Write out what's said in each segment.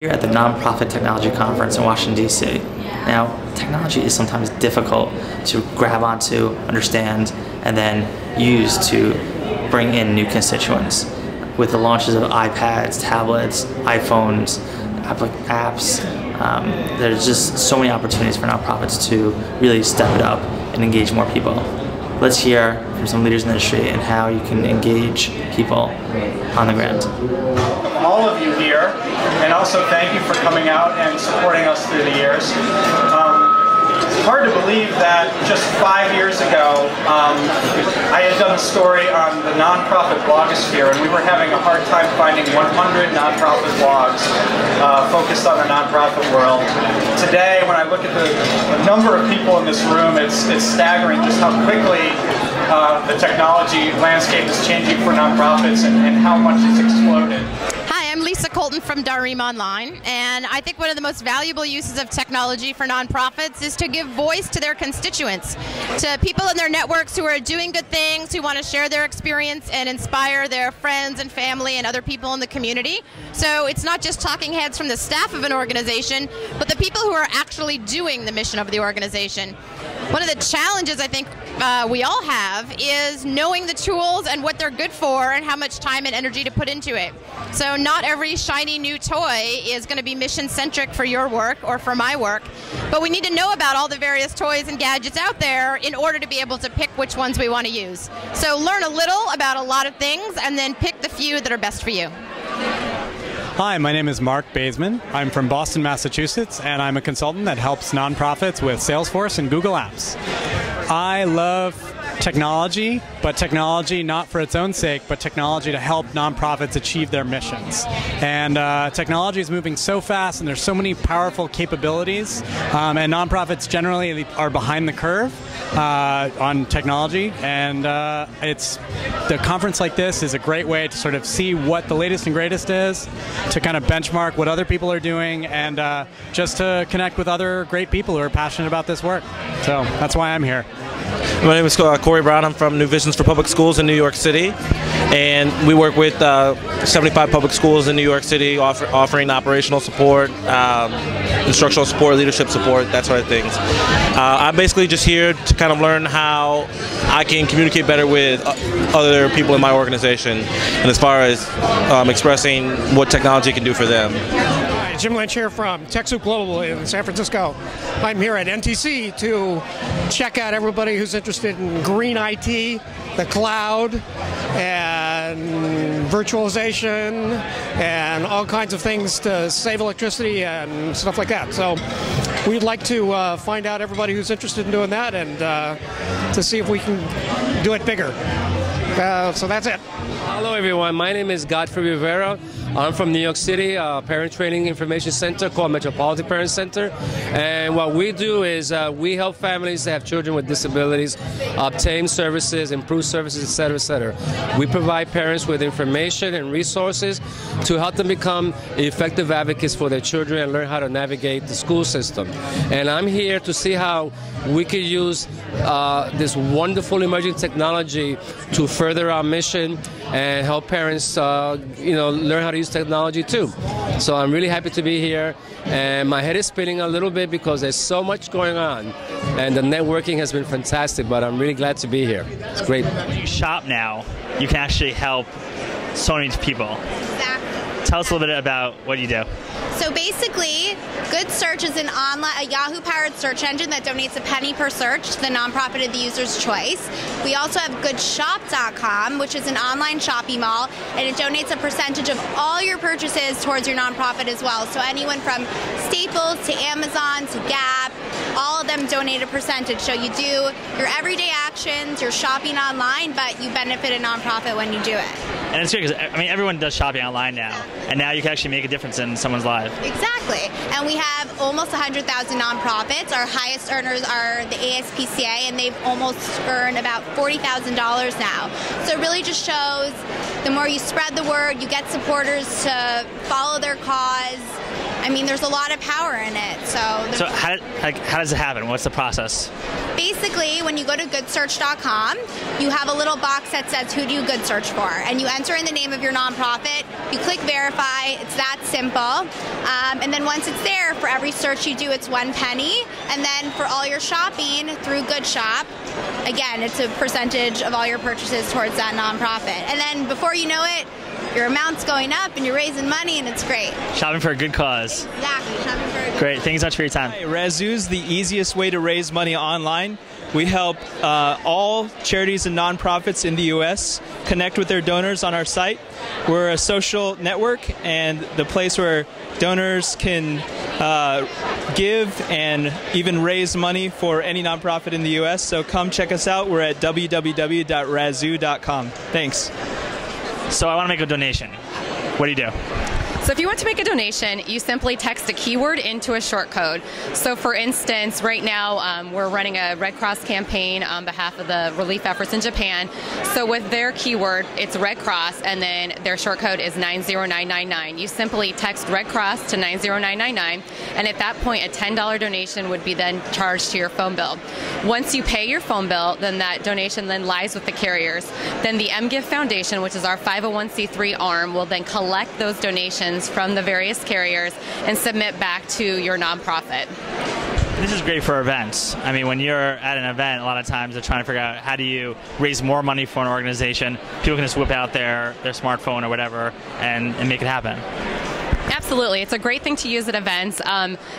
Here at the Nonprofit Technology Conference in Washington, D.C. Now, technology is sometimes difficult to grab onto, understand, and then use to bring in new constituents. With the launches of iPads, tablets, iPhones, apps, there's just so many opportunities for nonprofits to really step it up and engage more people. Let's hear from some leaders in the industry and how you can engage people on the ground. All of you here, and also thank you for coming out and supporting us through the years. It's hard to believe that just 5 years ago, I had done a story on the nonprofit blogosphere, and we were having a hard time finding 100 nonprofit blogs focused on the nonprofit world. Today, when I look at the number of people in this room, it's staggering just how quickly the technology landscape is changing for nonprofits and how much it's exploded. I'm Lisa Colton from Darim Online, and I think one of the most valuable uses of technology for nonprofits is to give voice to their constituents, to people in their networks who are doing good things, who want to share their experience and inspire their friends and family and other people in the community. So it's not just talking heads from the staff of an organization, but the people who are actually doing the mission of the organization. One of the challenges I think we all have is knowing the tools and what they're good for and how much time and energy to put into it. So not every shiny new toy is going to be mission-centric for your work or for my work, but we need to know about all the various toys and gadgets out there in order to be able to pick which ones we want to use. So learn a little about a lot of things and then pick the few that are best for you. Hi, my name is Mark Baisman. I'm from Boston, Massachusetts, and I'm a consultant that helps nonprofits with Salesforce and Google Apps. I love technology, but technology not for its own sake, but technology to help nonprofits achieve their missions. And technology is moving so fast, and there's so many powerful capabilities, and nonprofits generally are behind the curve on technology, and the conference like this is a great way to sort of see what the latest and greatest is, to kind of benchmark what other people are doing, and just to connect with other great people who are passionate about this work. So that's why I'm here. My name is Corey Brown. I'm from New Visions for Public Schools in New York City, and we work with 75 public schools in New York City, offering operational support, instructional support, leadership support, that sort of things. I'm basically just here to kind of learn how I can communicate better with other people in my organization, and as far as expressing what technology can do for them. Hi, Jim Lynch here from TechSoup Global in San Francisco. I'm here at NTC to check out everybody who's interested in green IT, the cloud, and virtualization, and all kinds of things to save electricity and stuff like that. So we'd like to find out everybody who's interested in doing that, and to see if we can do it bigger. So that's it. Hello everyone, my name is Godfrey Rivera. I'm from New York City, a parent training information center called Metropolitan Parent Center. And what we do is we help families that have children with disabilities obtain services, improve services, etc., etc. We provide parents with information and resources to help them become effective advocates for their children and learn how to navigate the school system. And I'm here to see how we could use this wonderful emerging technology to further our mission and help parents learn how to use technology too. So I'm really happy to be here, and my head is spinning a little bit because there's so much going on, and the networking has been fantastic, but I'm really glad to be here. It's great. When you shop now, you can actually help so many people. Exactly. Tell us a little bit about what you do. So basically, Good Search is a Yahoo-powered search engine that donates a penny per search to the nonprofit of the user's choice. We also have GoodShop.com, which is an online shopping mall, and it donates a percentage of all your purchases towards your nonprofit as well. So anyone from Staples to Amazon to Gap, all of them donate a percentage. So you do your everyday actions, you're shopping online, but you benefit a nonprofit when you do it. And it's great because everyone does shopping online now, and now you can actually make a difference in someone's life. Exactly. And we have almost 100,000 nonprofits. Our highest earners are the ASPCA, and they've almost earned about $40,000 now. So it really just shows the more you spread the word, you get supporters to follow their cause, I mean, there's a lot of power in it. So how does it happen? What's the process? basically, when you go to goodsearch.com, you have a little box that says, who do you good search for? And you enter in the name of your nonprofit, you click verify, it's that simple. And then once it's there, for every search you do, it's 1 penny. And then for all your shopping through Good Shop, again, it's a percentage of all your purchases towards that nonprofit. And then before you know it, your amount's going up and you're raising money, and it's great. Shopping for a good cause. Exactly, shopping for a good Great, thanks so much for your time. Hi, Razoo's the easiest way to raise money online. We help all charities and nonprofits in the U.S. connect with their donors on our site. We're a social network and the place where donors can give and even raise money for any nonprofit in the U.S. So come check us out. We're at www.razoo.com. Thanks. So I want to make a donation. What do you do? So if you want to make a donation, you simply text a keyword into a short code. So for instance, right now we're running a Red Cross campaign on behalf of the relief efforts in Japan. So with their keyword, it's Red Cross, and then their short code is 90999. You simply text Red Cross to 90999, and at that point a $10 donation would be then charged to your phone bill. Once you pay your phone bill, then that donation then lies with the carriers. Then the MGift Foundation, which is our 501c3 arm, will then collect those donations from the various carriers and submit back to your nonprofit. This is great for events. I mean, when you're at an event, a lot of times they're trying to figure out how do you raise more money for an organization. People can just whip out their smartphone or whatever and make it happen. Absolutely. It's a great thing to use at events.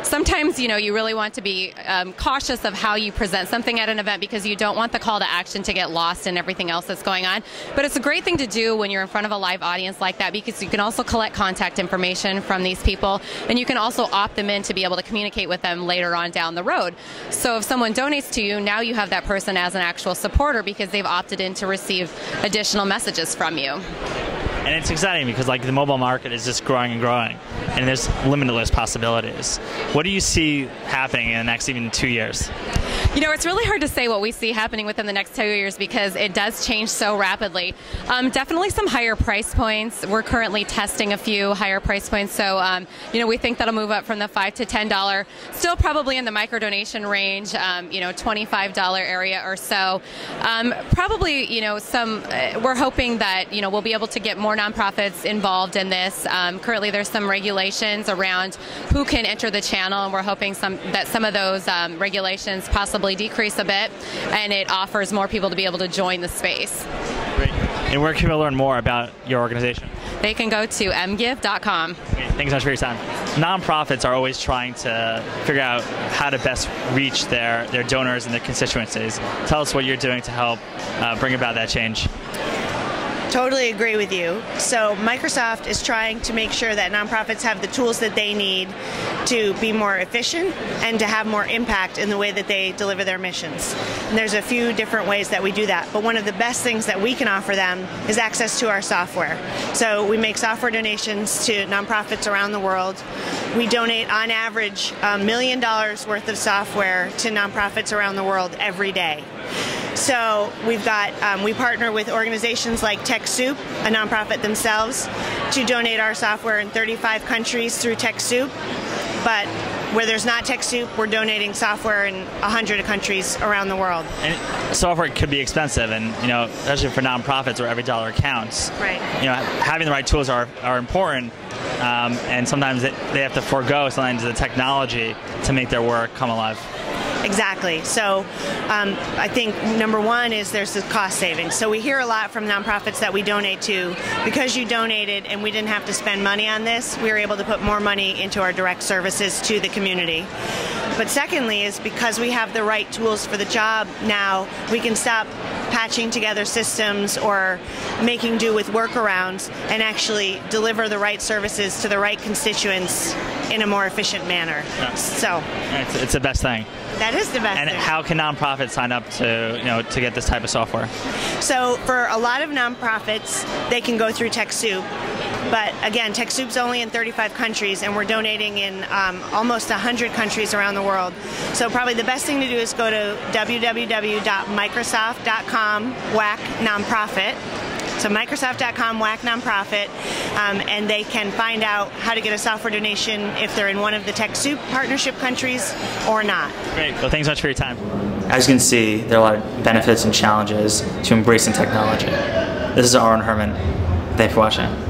Sometimes, you really want to be cautious of how you present something at an event because you don't want the call to action to get lost in everything else that's going on. But it's a great thing to do when you're in front of a live audience like that, because you can also collect contact information from these people, and you can also opt them in to be able to communicate with them later on down the road. So if someone donates to you, now you have that person as an actual supporter because they've opted in to receive additional messages from you. And it's exciting because the mobile market is just growing and growing, and there's limitless possibilities. What do you see happening in the next even 2 years? It's really hard to say what we see happening within the next 2 years because it does change so rapidly. Definitely some higher price points. We're currently testing a few higher price points, so we think that'll move up from the $5 to $10. Still probably in the micro donation range, $25 area or so. Probably, we're hoping that we'll be able to get more nonprofits involved in this. Currently, there's some regulations around who can enter the channel, and we're hoping that some of those regulations possibly decrease a bit, and it offers more people to be able to join the space. Great. And where can people learn more about your organization? They can go to mgift.com. Okay, thanks so much for your time. Nonprofits are always trying to figure out how to best reach their donors and their constituencies. Tell us what you're doing to help bring about that change. Totally agree with you. So Microsoft is trying to make sure that nonprofits have the tools that they need to be more efficient and to have more impact in the way that they deliver their missions. And there's a few different ways that we do that, but one of the best things that we can offer them is access to our software. So we make software donations to nonprofits around the world. We donate on average $1 million worth of software to nonprofits around the world every day. So we partner with organizations like TechSoup, a nonprofit themselves, to donate our software in 35 countries through TechSoup. But where there's not TechSoup, we're donating software in 100 countries around the world. And software could be expensive, and especially for nonprofits where every dollar counts. Right. Having the right tools are important, and sometimes they have to forego sometimes the technology to make their work come alive. Exactly. So I think number one is there's the cost savings. So we hear a lot from nonprofits that we donate to, because you donated and we didn't have to spend money on this, we were able to put more money into our direct services to the community. But secondly is because we have the right tools for the job now, we can stop patching together systems or making do with workarounds and actually deliver the right services to the right constituents in a more efficient manner. Yeah. So it's the best thing. That is the best thing. And how can nonprofits sign up to get this type of software? So for a lot of nonprofits, they can go through TechSoup. But again, TechSoup's only in 35 countries, and we're donating in almost 100 countries around the world. So probably the best thing to do is go to www.microsoft.com/nonprofit, So Microsoft.com, whack nonprofit, and they can find out how to get a software donation if they're in one of the TechSoup partnership countries or not. Great. Well, thanks so much for your time. As you can see, there are a lot of benefits and challenges to embracing technology. This is Aaron Herman. Thanks for watching.